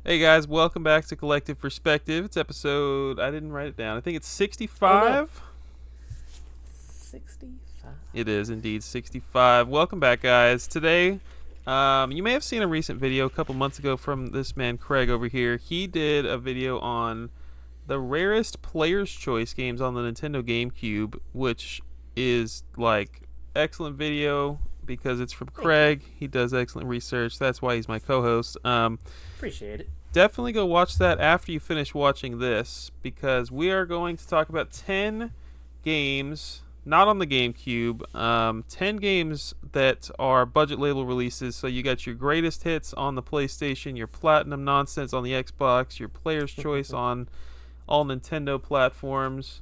Hey guys, welcome back to Collective Perspective. It's episode, I didn't write it down. I think it's Oh no. 65. 65. It is indeed 65. Welcome back, guys. Today, you may have seen a recent video a couple months ago from this man, Craig, over here. He did a video on the rarest Player's Choice games on the Nintendo GameCube, which is like excellent video because it's from Thank you. Craig. He does excellent research. That's why he's my co-host. Appreciate it. Definitely go watch that after you finish watching this because we are going to talk about 10 games, not on the GameCube, 10 games that are budget label releases. So you got your greatest hits on the PlayStation, your platinum nonsense on the Xbox, your player's choice on all Nintendo platforms,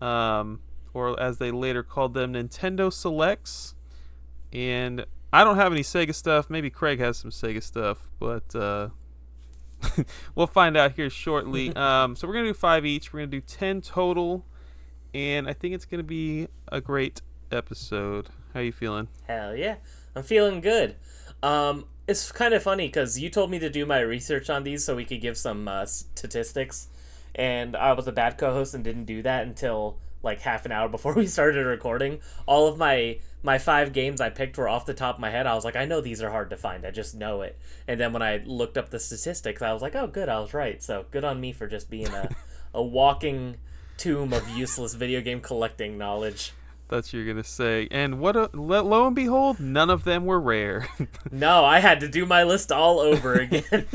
or as they later called them, Nintendo Selects. And I don't have any Sega stuff. Maybe Craig has some Sega stuff, but we'll find out here shortly. So we're gonna do 5 each. We're gonna do 10 total, and I think it's gonna be a great episode. How you feeling? Hell yeah. I'm feeling good. It's kind of funny because you told me to do my research on these so we could give some statistics, and I was a bad co-host and didn't do that until like half an hour before we started recording. All of my 5 games I picked were off the top of my head. I was like, I know these are hard to find. I just know it. And then when I looked up the statistics, I was like, oh, good, I was right. So good on me for just being a walking tomb of useless video game collecting knowledge. That's what you're gonna say. And lo and behold, none of them were rare. No, I had to do my list all over again.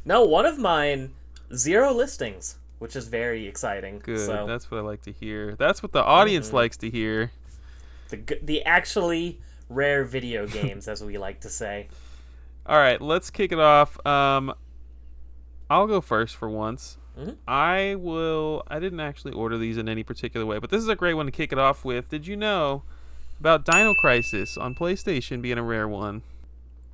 No, one of mine, 0 listings, which is very exciting. Good. So, That's what I like to hear. That's what the audience mhm. likes to hear. the actually rare video games, as we like to say. All right, let's kick it off. I'll go first for once. Hmm. I didn't actually order these in any particular way, but this is a great one to kick it off with. Did you know about Dino Crisis on PlayStation being a rare one?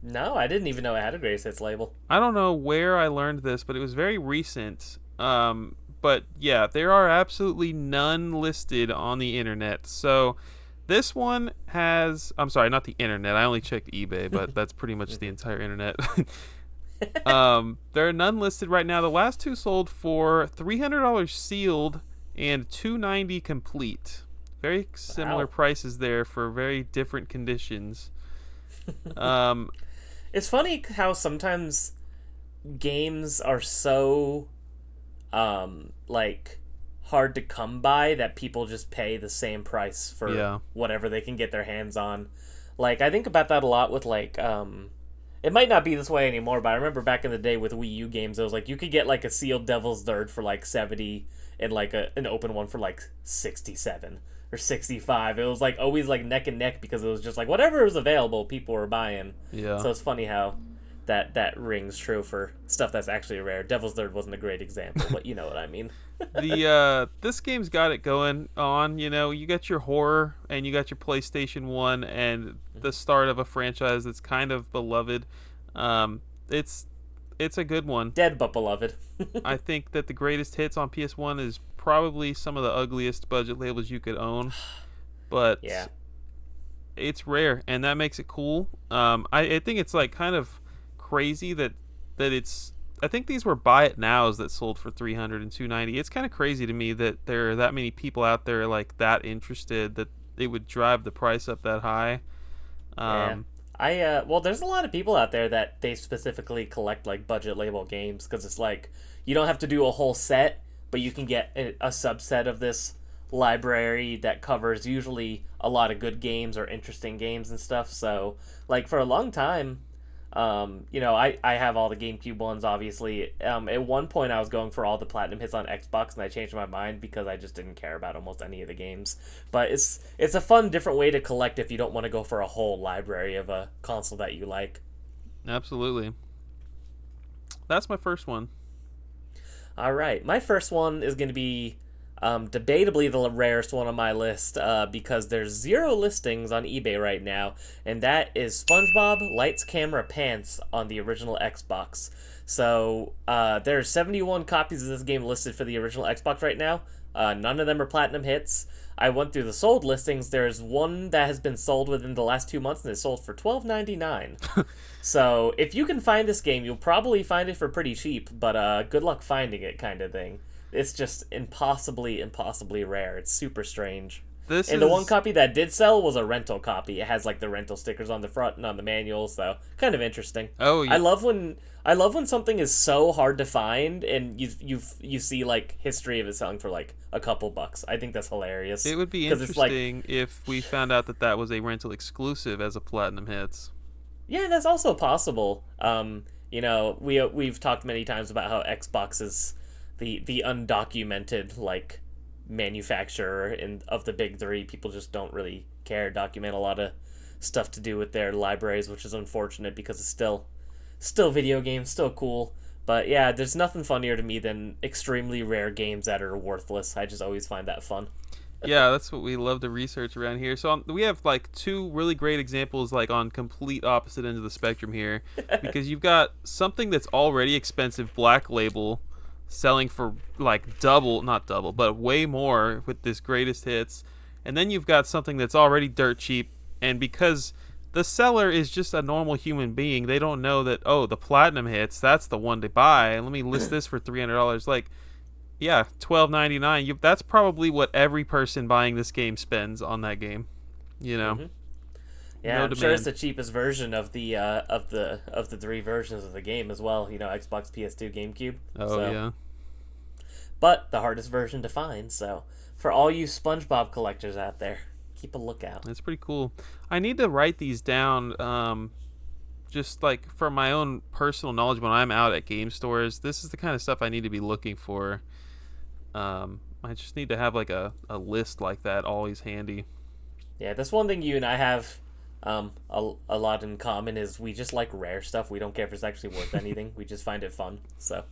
No, I didn't even know it had a greatest hits label. I don't know where I learned this, but it was very recent. But yeah, there are absolutely none listed on the internet. So this one has. I'm sorry, not the internet. I only checked eBay, but that's pretty much the entire internet. There are none listed right now. The last two sold for $300 sealed and $290 complete. Very similar Wow. prices there for very different conditions. Um, It's funny how sometimes games are so like hard to come by that people just pay the same price for yeah, whatever they can get their hands on. Like I think about that a lot with like it might not be this way anymore, but I remember back in the day with Wii U games, it was like you could get like a sealed Devil's Third for like 70 and like an open one for like 67 or 65. It was like always like neck and neck because it was just like whatever was available, people were buying. yeah. So it's funny how that rings true for stuff that's actually rare. Devil's Third wasn't a great example, but you know what I mean. The this game's got it going on. You know, you got your horror and you got your PlayStation 1 and the start of a franchise that's kind of beloved. Um, it's it's a good one. Dead but beloved. I think that the greatest hits on PS1 is probably some of the ugliest budget labels you could own, but Yeah. it's rare and that makes it cool. I think it's like kind of crazy that it's. I think these were buy it nows that sold for 300 and 290. It's kind of crazy to me that there are that many people out there like that interested that it would drive the price up that high. Yeah. Um, Well, there's a lot of people out there that they specifically collect like budget label games because it's like you don't have to do a whole set, but you can get a subset of this library that covers usually a lot of good games or interesting games and stuff. So, like for a long time, I have all the GameCube ones, obviously. At one point, I was going for all the platinum hits on Xbox, and I changed my mind because I just didn't care about almost any of the games. But it's a fun, different way to collect if you don't want to go for a whole library of a console that you like. Absolutely. That's my first one. All right, my first one is going to be debatably the rarest one on my list because there's 0 listings on eBay right now, and that is SpongeBob Lights Camera Pants on the original Xbox. So there's 71 copies of this game listed for the original Xbox right now. None of them are platinum hits. I went through the sold listings. There's one that has been sold within the last 2 months, and it's sold for $12.99. So if you can find this game, you'll probably find it for pretty cheap. But good luck finding it, kind of thing. It's just impossibly rare. It's super strange. The one copy that did sell was a rental copy. It has like the rental stickers on the front and on the manual, so kind of interesting. Oh, yeah. I love when something is so hard to find and you see like history of it selling for like a couple bucks. I think that's hilarious. It would be interesting if we found out that was a rental exclusive as a Platinum Hits. Yeah, that's also possible. We've talked many times about how Xbox is the undocumented like manufacturer of the big three. People just don't really document a lot of stuff to do with their libraries, which is unfortunate because it's still video games, still cool. But yeah, there's nothing funnier to me than extremely rare games that are worthless. I just always find that fun. Yeah, that's what we love to research around here. So we have like two really great examples like on complete opposite ends of the spectrum here, because you've got something that's already expensive, Black Label, selling for like not double, but way more with this greatest hits. And then you've got something that's already dirt cheap, and because the seller is just a normal human being, they don't know that, oh, the Platinum Hits, that's the one to buy, and let me list this for $300. Like, yeah, $12.99. That's probably what every person buying this game spends on that game, you know. Mm-hmm. Yeah, no I'm sure it's the cheapest version of the three versions of the game as well. You know, Xbox, PS2, GameCube. Oh yeah. But the hardest version to find. So for all you SpongeBob collectors out there, keep a lookout. That's pretty cool. I need to write these down, just like for my own personal knowledge when I'm out at game stores. This is the kind of stuff I need to be looking for. I just need to have like a list like that always handy. Yeah, that's one thing you and I have a lot in common is we just like rare stuff. We don't care if it's actually worth anything. We just find it fun. So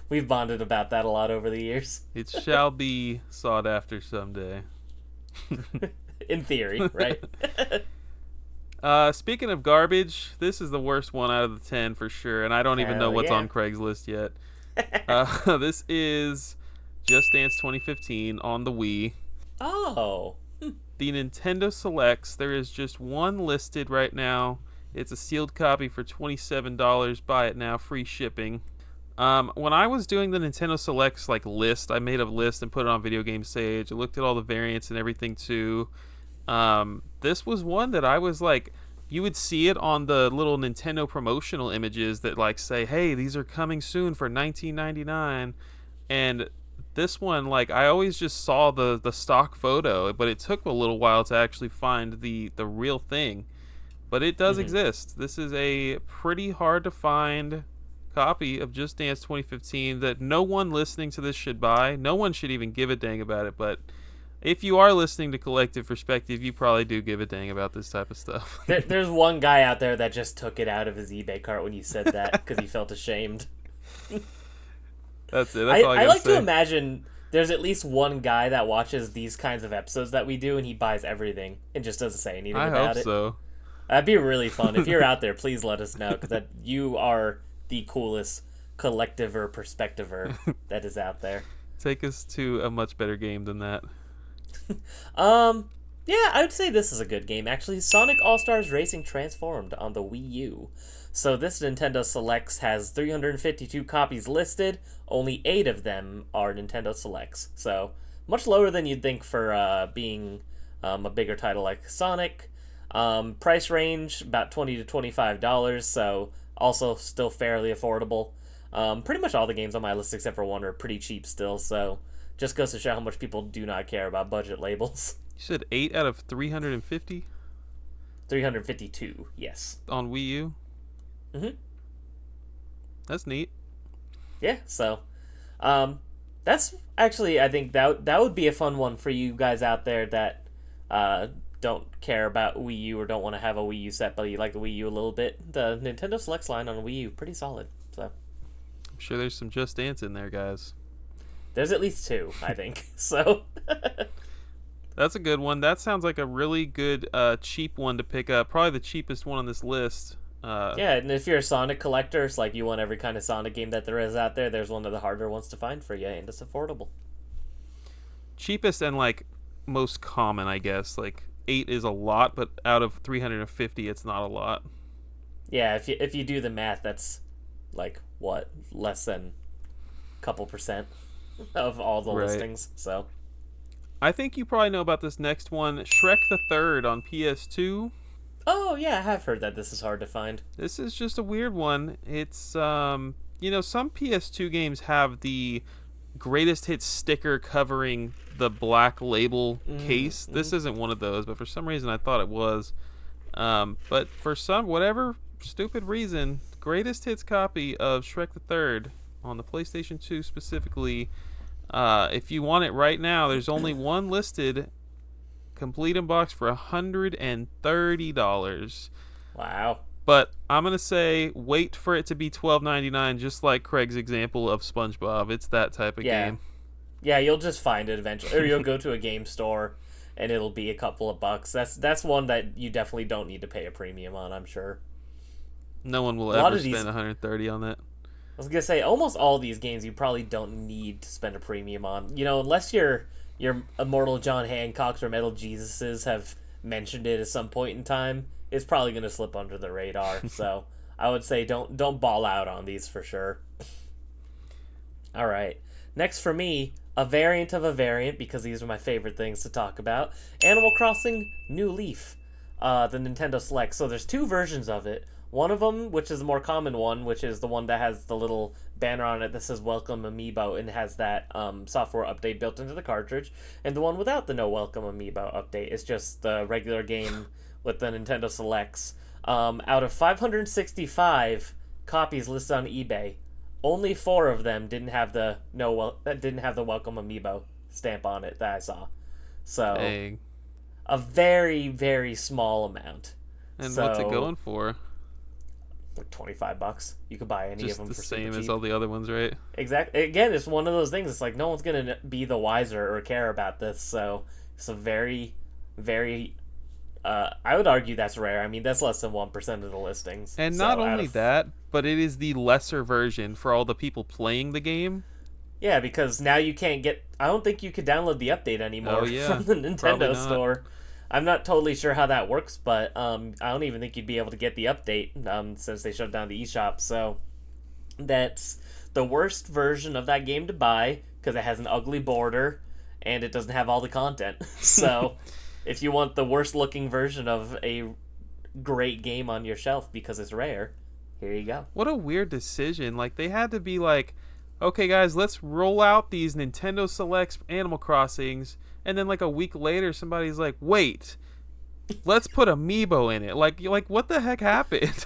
we've bonded about that a lot over the years. It shall be sought after someday. In theory, right? Speaking of garbage, this is the worst one out of the 10 for sure, and I don't even know what's on Craigslist yet. This is Just Dance 2015 on the Wii. Oh. The Nintendo Selects, there is just one listed right now. It's a sealed copy for $27. Buy it now, free shipping. When I was doing the Nintendo Selects like list, I made a list and put it on Video Game Sage. I looked at all the variants and everything too. This was one that I was like, you would see it on the little Nintendo promotional images that like say, hey, these are coming soon for $19.99. And this one, like, I always just saw the stock photo, but it took a little while to actually find the real thing. But it does exist. This is a pretty hard to find copy of Just Dance 2015 that no one listening to this should buy. No one should even give a dang about it, but if you are listening to Collective Perspective, you probably do give a dang about this type of stuff. There's one guy out there that just took it out of his eBay cart when you said that because he felt ashamed. That's it. That's all I like say. to imagine there's at least one guy that watches these kinds of episodes that we do, and he buys everything and just doesn't say anything about it. I hope so. That'd be really fun. If you're out there, please let us know, because you are the coolest collectiver perspectiver that is out there. Take us to a much better game than that. Yeah, I would say this is a good game, actually. Sonic All-Stars Racing Transformed on the Wii U. So this Nintendo Selects has 352 copies listed. Only 8 of them are Nintendo Selects. So much lower than you'd think for being a bigger title like Sonic. Price range, about $20 to $25, so also still fairly affordable. Pretty much all the games on my list except for one are pretty cheap still, so just goes to show how much people do not care about budget labels. You said 8 out of 350? 352, yes. On Wii U? Mm-hmm. That's neat. Yeah, so that's actually, I think that would be a fun one for you guys out there that don't care about Wii U or don't want to have a Wii U set, but you like the Wii U a little bit. The Nintendo Selects line on Wii U, pretty solid. So I'm sure there's some Just Dance in there, guys. There's at least 2, I think. So that's a good one. That sounds like a really good cheap one to pick up. Probably the cheapest one on this list. Yeah, and if you're a Sonic collector, it's like you want every kind of Sonic game that there is out there, there's one of the harder ones to find for you, and it's affordable. cheapest and like most common, I guess. Like 8 is a lot, but out of 350, it's not a lot. Yeah, if you do the math, that's like what, less than a couple percent of all the Right. listings. So I think you probably know about this next one, Shrek the Third on PS2. oh yeah, I have heard that this is hard to find. This is just a weird one. It's some PS2 games have the greatest hits sticker covering the black label case. This isn't one of those, but for some reason I thought it was. But for whatever stupid reason, greatest hits copy of Shrek the Third on the PlayStation 2 specifically. If you want it right now, there's only one listed, complete in box for $130. Wow. But I'm gonna say wait for it to be $12.99, just like Craig's example of SpongeBob. It's that type of game. Yeah, you'll just find it eventually, or you'll go to a game store and it'll be a couple of bucks. That's one that you definitely don't need to pay a premium on, I'm sure. No one will A lot ever of these- spend $130 on that. I was gonna say almost all these games you probably don't need to spend a premium on. You know, unless your Immortal John Hancocks or Metal Jesuses have mentioned it at some point in time, it's probably gonna slip under the radar. So I would say don't ball out on these for sure. All right, next for me, a variant of a variant, because these are my favorite things to talk about. Animal Crossing New Leaf, the Nintendo Select. So there's two versions of it. One of them, which is the more common one, which is the one that has the little banner on it that says Welcome Amiibo and has that software update built into the cartridge. And the one without the No Welcome Amiibo update is just the regular game with the Nintendo Selects. Out of 565 copies listed on eBay, only 4 of them didn't have the Welcome Amiibo stamp on it that I saw. So Dang. a very, very small amount. And So- what's it going for? Like $25. You could buy any Just of them the for same super as cheap. all the other ones, right? Exactly. Again, it's one of those things. It's like no one's gonna be the wiser or care about this. So it's a very, very. I would argue that's rare. I mean, that's less than 1% of the listings. And So not out only of- that, but it is the lesser version for all the people playing the game. Yeah, because now you can't get. I don't think you could download the update anymore Oh, yeah. from the Probably Nintendo not. store. I'm not totally sure how that works, but I don't even think you'd be able to get the update since they shut down the eShop. So that's the worst version of that game to buy because it has an ugly border and it doesn't have all the content. So if you want the worst looking version of a great game on your shelf because it's rare, here you go. What a weird decision. Like, they had to be like, okay, guys, let's roll out these Nintendo Selects Animal Crossings. And then, like, a week later, somebody's like, wait, let's put Amiibo in it. Like what the heck happened?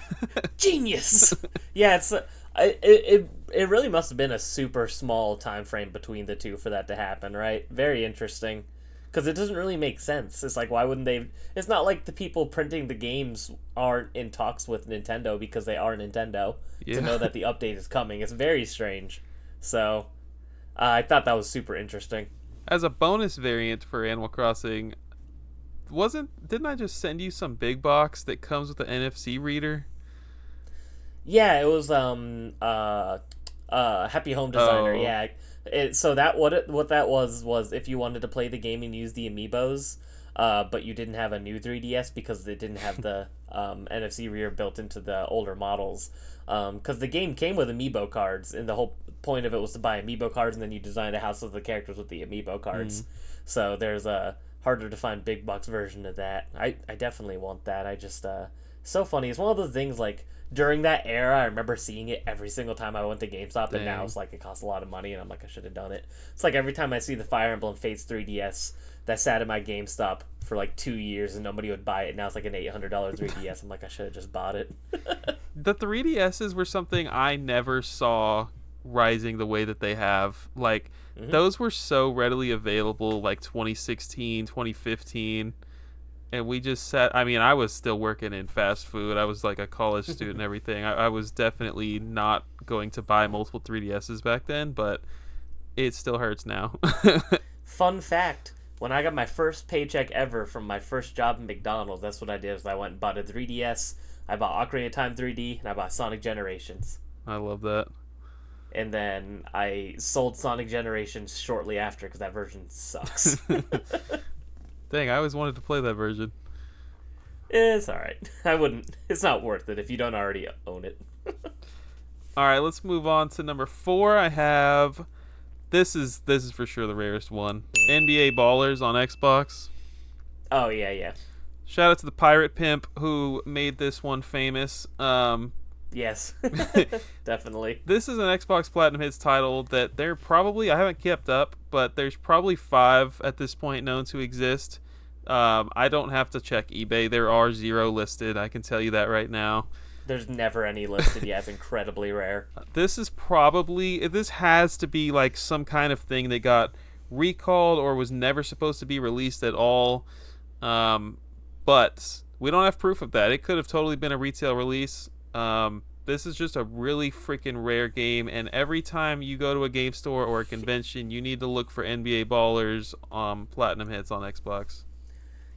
Genius. Yeah, it really must have been a super small time frame between the two for that to happen, right? Very interesting, because it doesn't really make sense. It's like, why wouldn't they? It's not like the people printing the games aren't in talks with Nintendo because they are Nintendo Yeah. to know that the update is coming. It's very strange. So I thought that was super interesting. As a bonus variant for Animal Crossing, didn't I just send you some big box that comes with the NFC reader? Yeah, it was Happy Home Designer. Oh. Yeah, so what that was if you wanted to play the game and use the amiibos, but you didn't have a new 3DS because it didn't have the NFC reader built into the older models. Because the game came with amiibo cards, and the whole point of it was to buy amiibo cards, and then you design a house of the characters with the amiibo cards. So there's a harder to find big box version of that. I definitely want that. I just so funny. It's one of those things like during that era, I remember seeing it every single time I went to GameStop, and now Dang. it's like it costs a lot of money, and I'm like, I should have done it. It's like every time I see the Fire Emblem Fates 3DS that sat in my GameStop for like 2 years and nobody would buy it. Now it's like an $800 3DS. I'm like, I should have just bought it. The 3DSs were something I never saw rising the way that they have. Like, those were so readily available, like 2016, 2015. And we just sat. I mean, I was still working in fast food. I was like a college student and everything. I was definitely not going to buy multiple 3DSs back then, but it still hurts now. Fun fact, when I got my first paycheck ever from my first job in McDonald's, that's what I did. Is I went and bought a 3DS, I bought Ocarina of Time 3D, and I bought Sonic Generations. I love that. and then I sold Sonic Generations shortly after because that version sucks. Dang, I always wanted to play that version. It's all right. I wouldn't. It's not worth it if you don't already own it. All right, let's move on to number 4. I have this is for sure the rarest one. NBA Ballers on Xbox. Oh yeah, yeah. Shout out to the Pirate Pimp who made this one famous. Yes, definitely. This is an Xbox Platinum Hits title that they're probably, I haven't kept up, but there's probably 5 at this point known to exist. I don't have to check eBay. There are 0 listed. I can tell you that right now. There's never any listed yet. It's incredibly rare. This has to be like some kind of thing that got recalled or was never supposed to be released at all. But we don't have proof of that. It could have totally been a retail release. This is just a really freaking rare game, and every time you go to a game store or a convention, you need to look for NBA Ballers Platinum Hits on Xbox.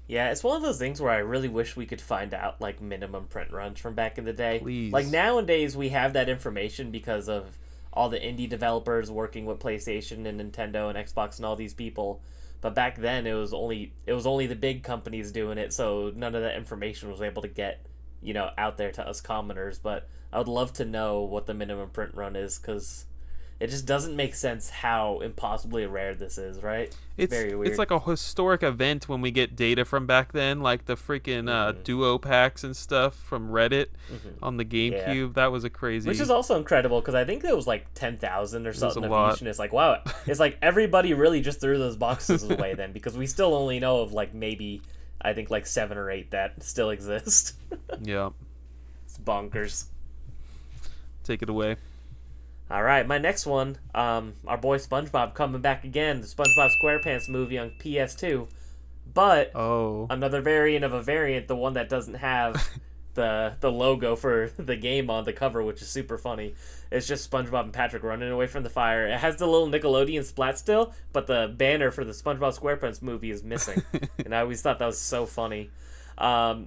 Yeah, it's one of those things where I really wish we could find out like minimum print runs from back in the day. Please. Like nowadays we have that information because of all the indie developers working with PlayStation and Nintendo and Xbox and all these people. But back then it was only the big companies doing it, so none of that information was able to get, out there to us commoners. But I would love to know what the minimum print run is, because it just doesn't make sense how impossibly rare this is, right? It's very weird. It's like a historic event when we get data from back then, like the freaking duo packs and stuff from Reddit on the GameCube. Yeah. That was a crazy. Which is also incredible because I think it was like 10,000 or something of each, and it's like, wow, it's like everybody really just threw those boxes away then, because we still only know of like maybe I think like 7 or 8 that still exist. Yeah, it's bonkers. Take it away. All right, my next one, our boy SpongeBob coming back again, the SpongeBob SquarePants movie on PS2, but another variant of a variant, the one that doesn't have the logo for the game on the cover, which is super funny. It's just SpongeBob and Patrick running away from the fire. It has the little Nickelodeon splat still, but the banner for the SpongeBob SquarePants movie is missing, and I always thought that was so funny.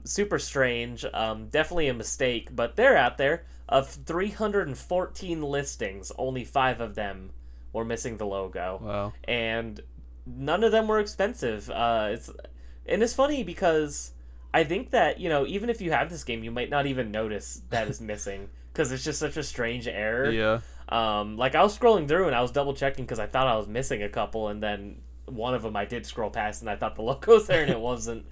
Super strange, definitely a mistake, but they're out there. Of 314 listings, only 5 of them were missing the logo. Wow. And none of them were expensive. It's funny because I think that, even if you have this game, you might not even notice that it's missing, because it's just such a strange error. Yeah. Like I was scrolling through and I was double checking because I thought I was missing a couple, and then one of them I did scroll past and I thought the logo was there and it wasn't.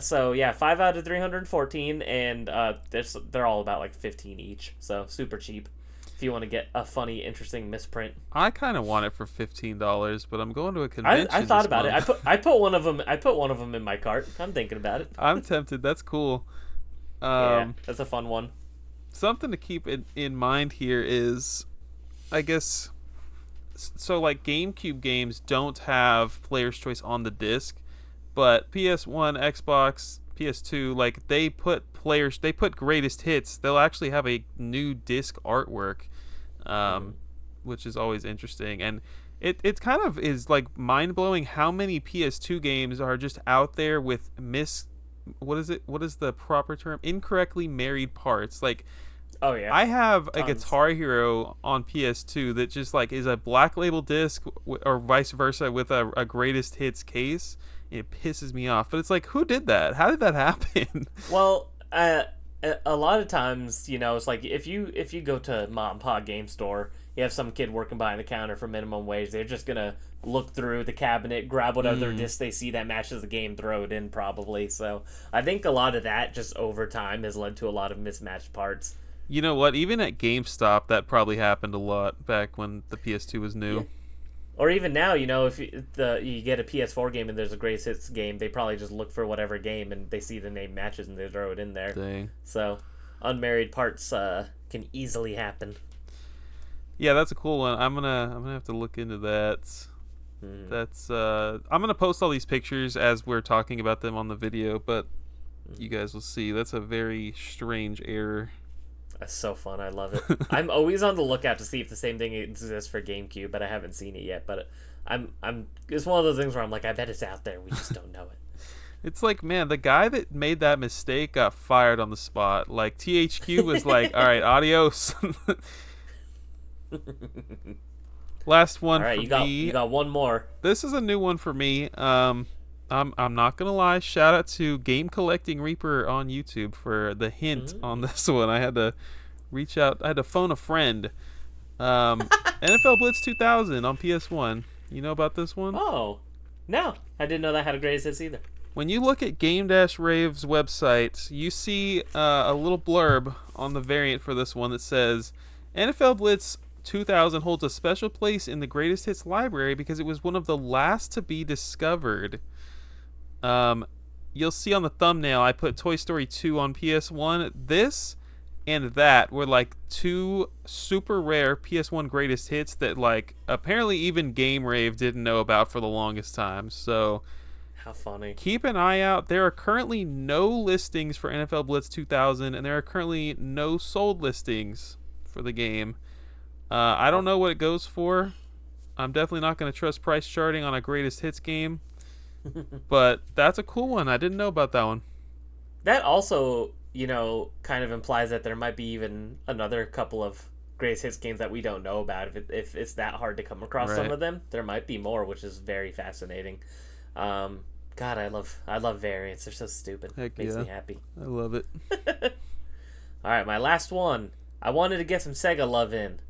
So yeah, 5 out of 314, and they're all about like 15 each, so super cheap if you want to get a funny, interesting misprint. I kind of want it for $15, but I'm going to a convention. I thought about it. I put one of them in my cart. I'm thinking about it. I'm tempted. That's cool. Yeah, that's a fun one. Something to keep in mind here is, I guess, so like GameCube games don't have Player's Choice on the disc. But PS1, Xbox, PS2, like they put greatest hits. They'll actually have a new disc artwork, which is always interesting. And it kind of is like mind blowing how many PS2 games are just out there with what is the proper term? Incorrectly married parts. Like, oh yeah, I have a Guitar Hero on PS2 that just like is a black label disc or vice versa with a greatest hits case. It pisses me off, but it's like, who did that? How did that happen? Well, a lot of times, it's like if you go to mom and pop game store, you have some kid working behind the counter for minimum wage. They're just gonna look through the cabinet, grab whatever disc they see that matches the game, throw it in probably. So I think a lot of that just over time has led to a lot of mismatched parts. You know what? Even at GameStop, that probably happened a lot back when the PS2 was new. Yeah. Or even now, if you get a PS4 game and there's a greatest hits game, they probably just look for whatever game and they see the name matches and they throw it in there. Dang. So, unmarried parts can easily happen. Yeah, that's a cool one. I'm gonna have to look into that. That's I'm gonna post all these pictures as we're talking about them on the video, but you guys will see. That's a very strange error. That's so fun. I love it. I'm always on the lookout to see if the same thing exists for GameCube, but I haven't seen it yet. But it's one of those things where I'm like, I bet it's out there. We just don't know it. It's like, man, the guy that made that mistake got fired on the spot. Like, THQ was like, all right, adios. Last one All right, for you me. got one more. This is a new one for me. I'm not gonna lie. Shout out to Game Collecting Reaper on YouTube for the hint on Mm. this one. I had to reach out. I had to phone a friend. NFL Blitz 2000 on PS1. You know about this one? Oh, no, I didn't know that had a greatest hits either. When you look at Game-Rave's website, you see a little blurb on the variant for this one that says NFL Blitz 2000 holds a special place in the greatest hits library because it was one of the last to be discovered. You'll see on the thumbnail I put Toy Story 2 on PS1. This and that were like two super rare PS1 greatest hits that like apparently even Game Rave didn't know about for the longest time. So How funny. keep an eye out. There are currently no listings for NFL Blitz 2000, and there are currently no sold listings for the game. I don't know what it goes for. I'm definitely not going to trust price charting on a greatest hits game. But that's a cool one. I didn't know about that one. That also, kind of implies that there might be even another couple of greatest hits games that we don't know about. If it's that hard to come across some Right. of them, there might be more, which is very fascinating. God, I love variants. They're so stupid. Heck Makes yeah. me happy. I love it. All right, my last one. I wanted to get some Sega love in.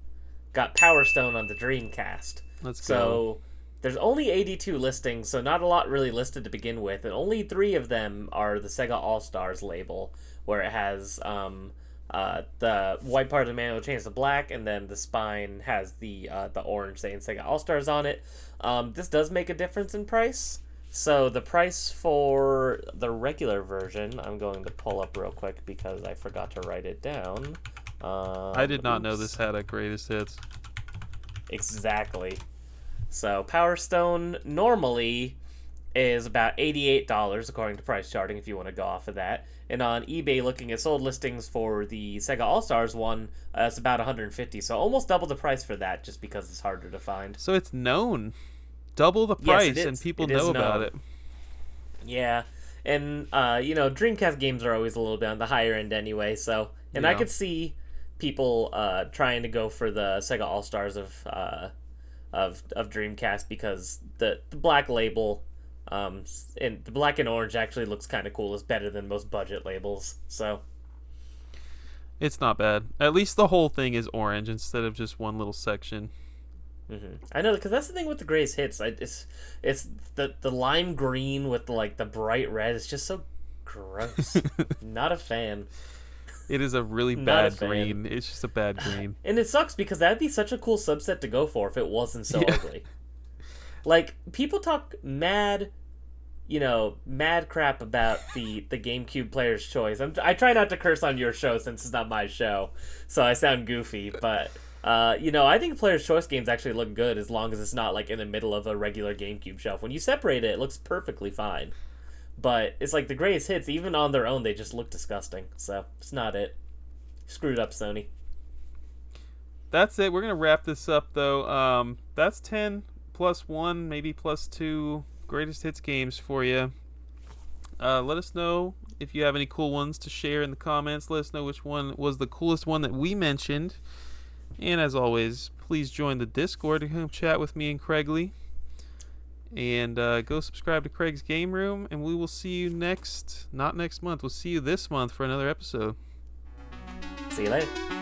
Got Power Stone on the Dreamcast. Let's go. So there's only 82 listings, so not a lot really listed to begin with, and only 3 of them are the Sega All Stars label, where it has the white part of the manual changed to black, and then the spine has the orange saying Sega All Stars on it. This does make a difference in price. So the price for the regular version, I'm going to pull up real quick because I forgot to write it down. I did not know Oops. this had a greatest hits. Exactly. So Power Stone normally is about $88 according to price charting if you want to go off of that. And on eBay looking at sold listings for the Sega All-Stars one, it's about $150. So almost double the price for that just because it's harder to find. So it's known. Double the Yes, price, it and is. people It is know about known. it. Yeah. And Dreamcast games are always a little bit on the higher end anyway, so I Yeah. could see people trying to go for the Sega All-Stars of Dreamcast because the black label and the black and orange actually looks kind of cool. It's better than most budget labels. So It's not bad. At least the whole thing is orange instead of just one little section. I know, because that's the thing with the greatest hits. It's the lime green with the bright red. It's just so gross. Not a fan. It is a really Not a bad fan. green. It's just a bad green. And it sucks because that'd be such a cool subset to go for if it wasn't so Yeah. ugly. Like, people talk mad crap about the GameCube Player's Choice. I try not to curse on your show since it's not my show, so I sound goofy, but I think Player's Choice games actually look good as long as it's not like in the middle of a regular GameCube shelf. When you separate it, it looks perfectly fine. But it's like the greatest hits, even on their own, they just look disgusting. So it's not it. Screwed up, Sony. That's it. We're going to wrap this up, though. That's 10 plus 1, maybe plus 2 greatest hits games for you. Let us know if you have any cool ones to share in the comments. Let us know which one was the coolest one that we mentioned. And as always, please join the Discord to come chat with me and Craigley. And go subscribe to Craig's Game Room. And we will see you not next month. We'll see you this month for another episode. See you later.